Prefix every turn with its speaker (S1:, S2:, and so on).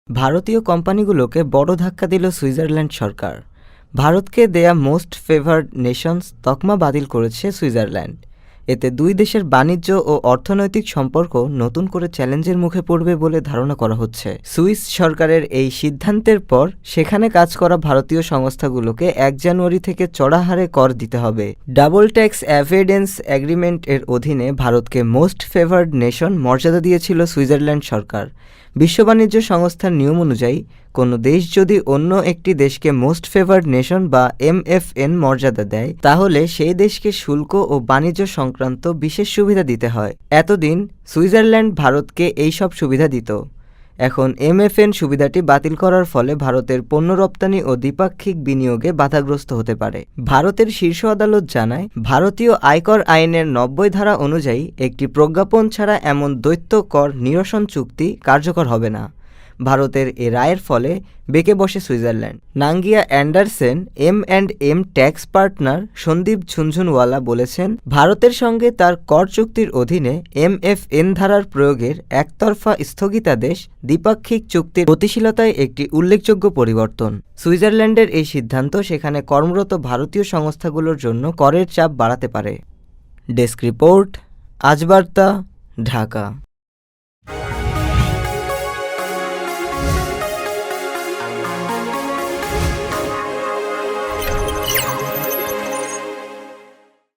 S1: ভারতীয় কোম্পানিগুলোকে বড় ধাক্কা দিল সুইজারল্যান্ড সরকার। ভারতকে দেয়া মোস্ট ফেভার্ড নেশনস তকমা বাতিল করেছে সুইজারল্যান্ড। এতে দুই দেশের বাণিজ্য ও অর্থনৈতিক সম্পর্ক নতুন করে চ্যালেঞ্জের মুখে পড়বে বলে ধারণা করা হচ্ছে। সুইস সরকারের এই সিদ্ধান্তের পর সেখানে কাজ করা ভারতীয় সংস্থাগুলোকে ১ জানুয়ারি থেকে চড়া হারে কর দিতে হবে। ডাবল ট্যাক্স অ্যাভয়েডেন্স এগ্রিমেন্ট এর অধীনে ভারতকে মোস্ট ফেভার্ড নেশন মর্যাদা দিয়েছিল সুইজারল্যান্ড সরকার। বিশ্ব বাণিজ্য সংস্থার নিয়ম অনুযায়ী কোনো দেশ যদি অন্য একটি দেশকে মোস্ট ফেভার্ড নেশন বা MFN মর্যাদা দেয়, তাহলে সেই দেশকে শুল্ক ও বাণিজ্য সংক্রান্ত বিশেষ সুবিধা দিতে হয়। এতদিন সুইজারল্যান্ড ভারতকে এই সব সুবিধা দিত। এখন MFN সুবিধাটি বাতিল করার ফলে ভারতের পণ্য রপ্তানি ও দ্বিপাক্ষিক বিনিয়োগে বাধাগ্রস্ত হতে পারে। ভারতের শীর্ষ আদালত জানায়, ভারতীয় আয়কর আইনের ৯০ ধারা অনুযায়ী একটি প্রজ্ঞাপন ছাড়া এমন দ্বৈত কর নিরসন চুক্তি কার্যকর হবে না। ভারতের এ রায়ের ফলে বেঁকে বসে Switzerland. Nangia Andersen M&M tax partner Sandeep Jhunjhunwala বলেছেন, ভারতের সঙ্গে তার কর চুক্তির অধীনে MFN ধারার প্রয়োগের একতরফা স্থগিতাদেশ দ্বিপাক্ষিক চুক্তির গতিশীলতায় একটি উল্লেখযোগ্য পরিবর্তন। সুইজারল্যান্ডের এই সিদ্ধান্ত সেখানে কর্মরত ভারতীয় সংস্থাগুলোর জন্য করের চাপ বাড়াতে পারে। ডেস্ক রিপোর্ট, আজ বার্তা, ঢাকা।